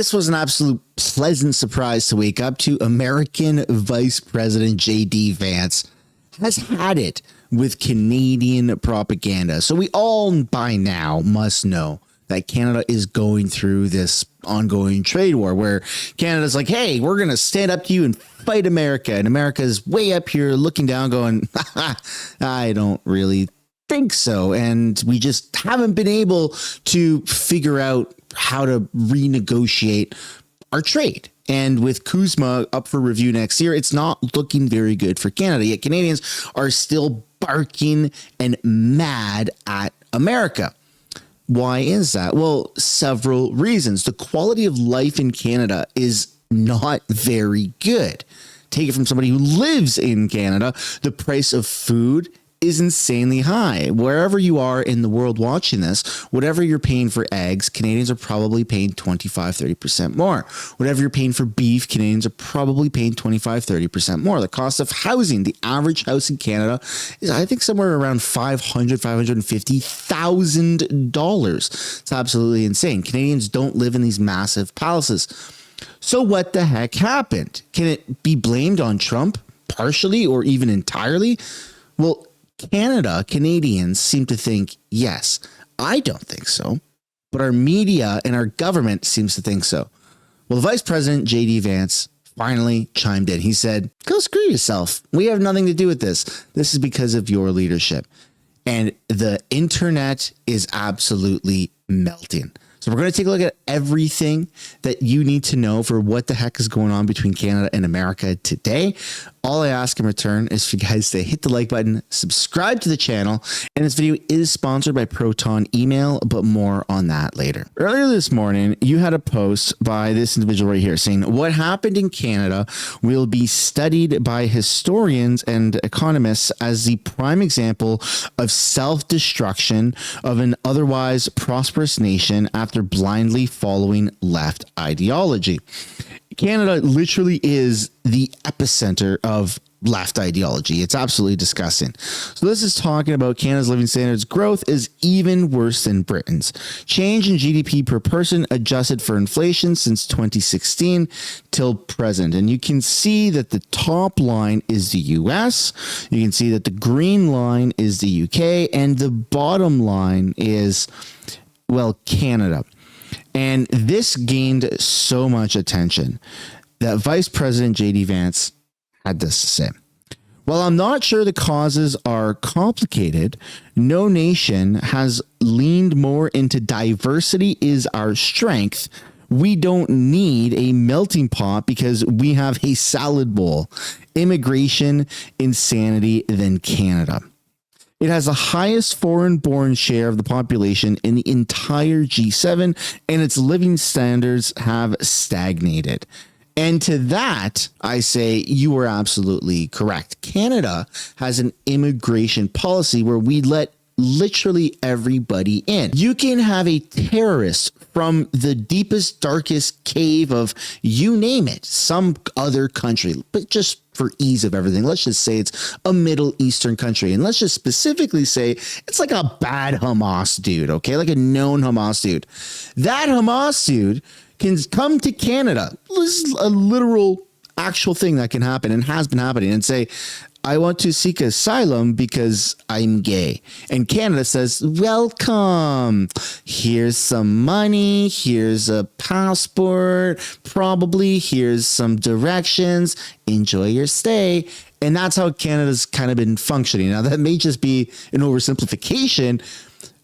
This was an absolute pleasant surprise to wake up to. American Vice President J.D. Vance has had it with Canadian propaganda. So we all by now must know that Canada is going through this ongoing trade war where Canada's like, hey, we're going to stand up to you and fight America. And America's way up here looking down going, I don't really think so. And we just haven't been able to figure out how to renegotiate our trade. And with CUSMA up for review next year, it's not looking very good for Canada. Yet Canadians are still barking and mad at America. Why is that? Well, several reasons. The quality of life in Canada is not very good. Take it from somebody who lives in Canada. The price of food is insanely high. Wherever you are in the world watching this, whatever you're paying for eggs, Canadians are probably paying 25-30% more. Whatever you're paying for beef, Canadians are probably paying 25-30% more. The cost of housing, the average house in Canada is, I think, somewhere around $550,000. It's absolutely insane. Canadians don't live in these massive palaces. So what the heck happened? Can it be blamed on Trump partially or even entirely? Well, Canadians seem to think yes. I don't think so, but our media and our government seems to think so. Well, the Vice President, J.D. Vance, finally chimed in. He said, go screw yourself. We have nothing to do with this. This is because of your leadership. And the internet is absolutely melting. So we're going to take a look at everything that you need to know for what the heck is going on between Canada and America today. All I ask in return is for you guys to hit the like button, subscribe to the channel, and this video is sponsored by Proton Email, but more on that later. Earlier this morning, you had a post by this individual right here saying, what happened in Canada will be studied by historians and economists as the prime example of self-destruction of an otherwise prosperous nation after blindly following left ideology. Canada literally is the epicenter of left ideology. It's absolutely disgusting. So this is talking about Canada's living standards growth is even worse than Britain's. Change in GDP per person adjusted for inflation since 2016 till present. And you can see that the top line is the US. You can see that the green line is the UK. And the bottom line is, well, Canada. And this gained so much attention that Vice President J.D. Vance had this to say. While I'm not sure the causes are complicated, no nation has leaned more into diversity is our strength. We don't need a melting pot because we have a salad bowl. Immigration insanity than Canada. It has the highest foreign-born share of the population in the entire G7, and its living standards have stagnated. And to that, I say you are absolutely correct. Canada has an immigration policy where we let literally everybody in. You can have a terrorist from the deepest, darkest cave of you name it, some other country, but just for ease of everything, let's just say it's a Middle Eastern country. And let's just specifically say it's like a bad Hamas dude, okay? Like a known Hamas dude. That Hamas dude can come to Canada. This is a literal actual thing that can happen and has been happening and say, I want to seek asylum because I'm gay. And Canada says, welcome. Here's some money. Here's a passport. Probably here's some directions. Enjoy your stay. And that's how Canada's kind of been functioning. Now, that may just be an oversimplification,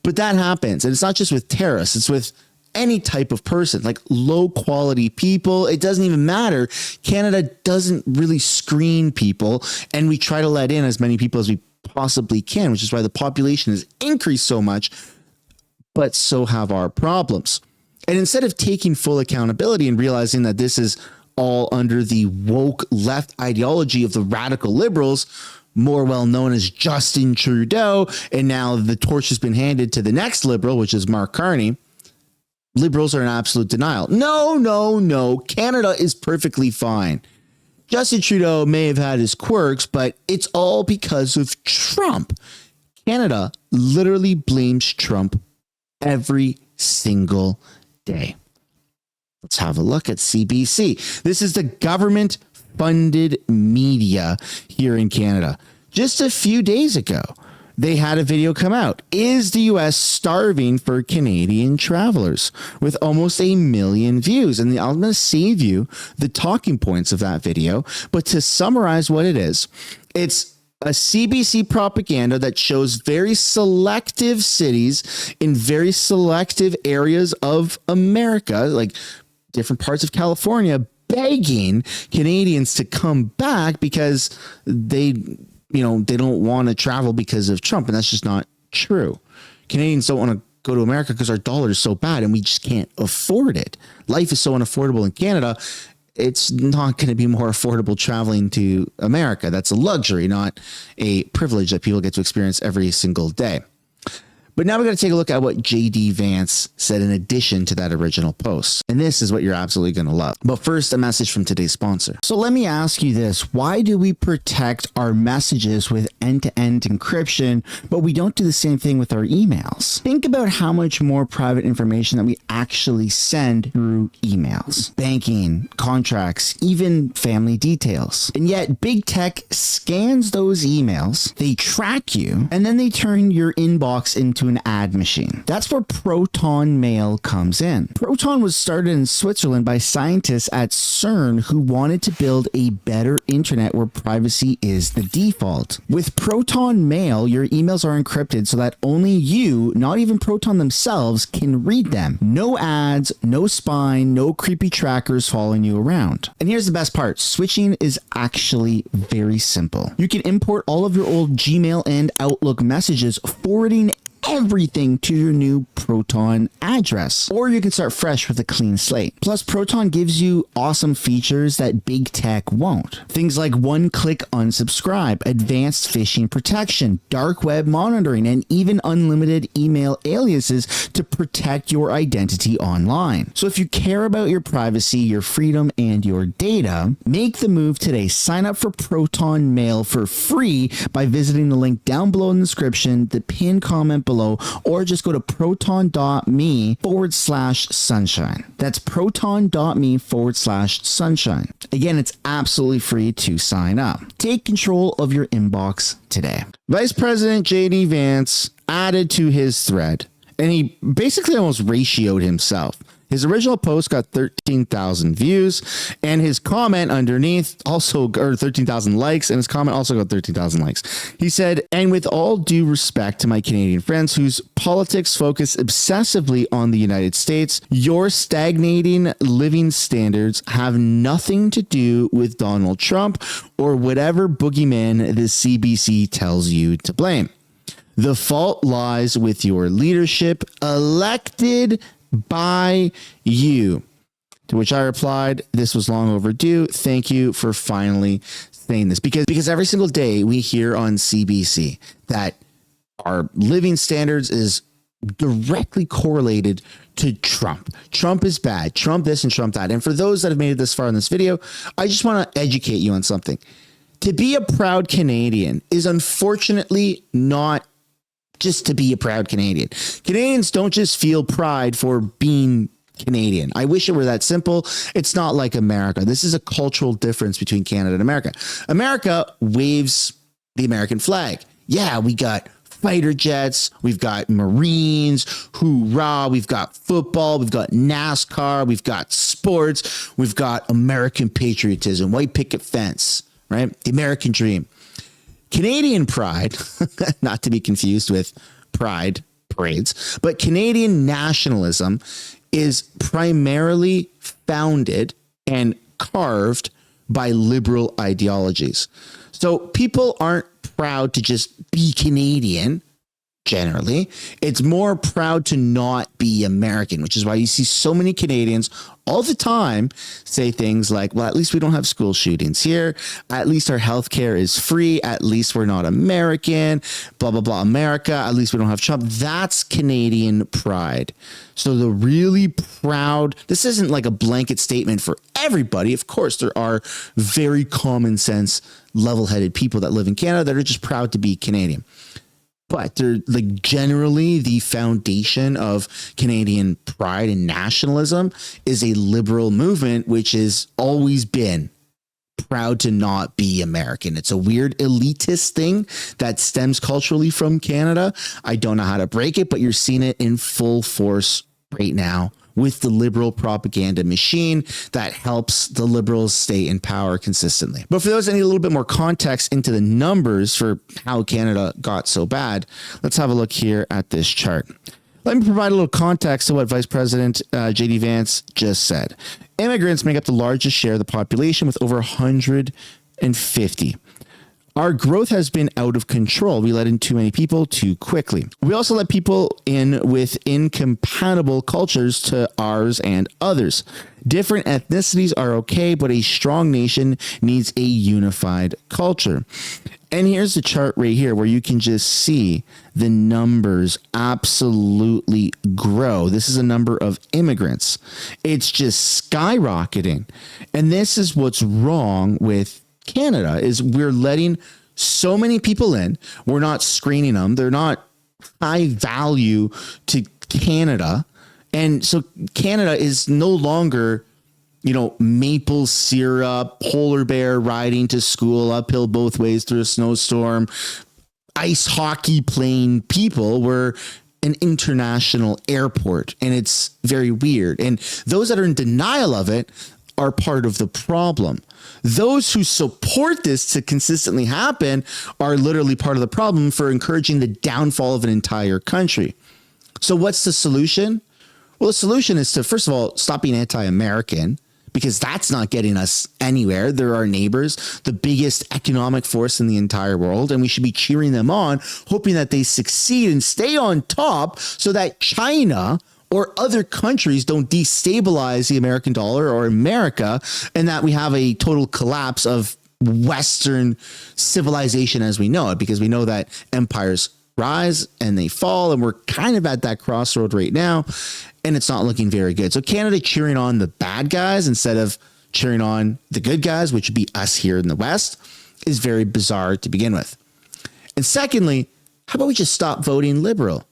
but that happens. And it's not just with terrorists. It's with any type of person, like low quality people. It doesn't even matter. Canada doesn't really screen people, and we try to let in as many people as we possibly can, which is why the population has increased so much, but so have our problems. And instead of taking full accountability and realizing that this is all under the woke left ideology of the radical liberals, more well known as Justin Trudeau, and now the torch has been handed to the next liberal, which is Mark Carney, liberals are in absolute denial. No. Canada is perfectly fine. Justin Trudeau may have had his quirks, but it's all because of Trump. Canada literally blames Trump every single day. Let's have a look at CBC. This is the government funded media here in Canada. Just a few days ago, they had a video come out. Is the US starving for Canadian travelers? With almost 1 million views. And I'm going to save you the talking points of that video. But to summarize what it is, it's a CBC propaganda that shows very selective cities in very selective areas of America, like different parts of California, begging Canadians to come back because they don't want to travel because of Trump. And that's just not true. Canadians don't want to go to America because our dollar is so bad and we just can't afford it. Life is so unaffordable in Canada. It's not going to be more affordable traveling to America. That's a luxury, not a privilege that people get to experience every single day. But now we're going to take a look at what JD Vance said in addition to that original post. And this is what you're absolutely going to love. But first, a message from today's sponsor. So let me ask you this. Why do we protect our messages with end-to-end encryption, but we don't do the same thing with our emails? Think about how much more private information that we actually send through emails, banking, contracts, even family details. And yet big tech scans those emails, they track you, and then they turn your inbox into an ad machine. That's where Proton Mail comes in. Proton was started in Switzerland by scientists at CERN who wanted to build a better internet where privacy is the default. With Proton Mail, your emails are encrypted so that only you, not even Proton themselves, can read them. No ads, no spying, no creepy trackers following you around. And here's the best part. Switching is actually very simple. You can import all of your old Gmail and Outlook messages, forwarding everything to your new Proton address, or you can start fresh with a clean slate. Plus, Proton gives you awesome features that big tech won't. Things like one-click unsubscribe, advanced phishing protection, dark web monitoring, and even unlimited email aliases to protect your identity online. So if you care about your privacy, your freedom, and your data, make the move today. Sign up for Proton Mail for free by visiting the link down below in the description, the pinned comment below, or just go to proton.me/sunshine. That's proton.me/sunshine. Again, it's absolutely free to sign up. Take control of your inbox today. Vice President JD Vance added to his thread, and he basically almost ratioed himself. His original post got 13,000 views, and his comment underneath also, or 13,000 likes, and his comment also got 13,000 likes. He said, "And with all due respect to my Canadian friends whose politics focus obsessively on the United States, your stagnating living standards have nothing to do with Donald Trump or whatever boogeyman the CBC tells you to blame. The fault lies with your leadership elected by you." To which I replied, "This was long overdue. Thank you for finally saying this." Because every single day we hear on CBC that our living standards is directly correlated to Trump. Trump is bad. Trump this and Trump that. And for those that have made it this far in this video, I just want to educate you on something. To be a proud Canadian is unfortunately not just to be a proud Canadian. Canadians don't just feel pride for being Canadian. I wish it were that simple. It's not like America. This is a cultural difference between Canada and America. America waves the American flag. Yeah, we got fighter jets, we've got Marines, hoorah, we've got football, we've got NASCAR, we've got sports, we've got American patriotism, white picket fence, right? The American dream. Canadian pride, not to be confused with pride parades, but Canadian nationalism is primarily founded and carved by liberal ideologies. So people aren't proud to just be Canadian. Generally, it's more proud to not be American, which is why you see so many Canadians all the time say things like, well, at least we don't have school shootings here. At least our healthcare is free. At least we're not American, blah, blah, blah. America, at least we don't have Trump. That's Canadian pride. So the really proud, this isn't like a blanket statement for everybody. Of course, there are very common sense, level-headed people that live in Canada that are just proud to be Canadian. but they're like generally the foundation of Canadian pride and nationalism is a liberal movement, which has always been proud to not be American. It's a weird elitist thing that stems culturally from Canada. I don't know how to break it, but you're seeing it in full force right now with the liberal propaganda machine that helps the liberals stay in power consistently. But for those that need a little bit more context into the numbers for how Canada got so bad, let's have a look here at this chart. Let me provide a little context to what Vice President J.D. Vance just said. Immigrants make up the largest share of the population with over 150. Our growth has been out of control. We let in too many people too quickly. We also let people in with incompatible cultures to ours and others. Different ethnicities are okay, but a strong nation needs a unified culture. And here's the chart right here where you can just see the numbers absolutely grow. This is a number of immigrants. It's just skyrocketing. And this is what's wrong with Canada is we're letting so many people in. We're not screening them. They're not high value to Canada. And so Canada is no longer, maple syrup, polar bear riding to school uphill both ways through a snowstorm, ice hockey playing people. We're an international airport, and it's very weird. And those that are in denial of it are part of the problem. Those who support this to consistently happen are literally part of the problem for encouraging the downfall of an entire country. So what's the solution? Well, the solution is to, first of all, stop being anti-American, because that's not getting us anywhere. They're our neighbors, the biggest economic force in the entire world, and we should be cheering them on, hoping that they succeed and stay on top so that China or other countries don't destabilize the American dollar or America, and that we have a total collapse of Western civilization as we know it, because we know that empires rise and they fall, and we're kind of at that crossroad right now, and it's not looking very good. So Canada cheering on the bad guys instead of cheering on the good guys, which would be us here in the West, is very bizarre to begin with. And secondly, how about we just stop voting liberal?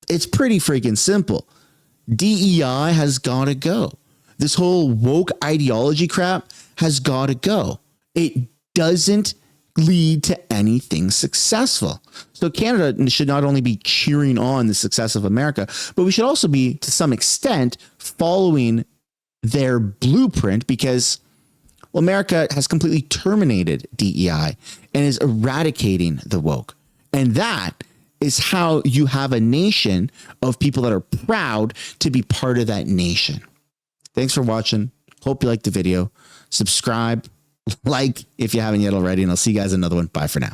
It's pretty freaking simple. DEI has got to go. This whole woke ideology crap has got to go. It doesn't lead to anything successful. So Canada should not only be cheering on the success of America, but we should also be, to some extent, following their blueprint, because America has completely terminated DEI and is eradicating the woke. And that is how you have a nation of people that are proud to be part of that nation. Thanks for watching. Hope you liked the video. Subscribe, like if you haven't yet already, and I'll see you guys in another one. Bye for now.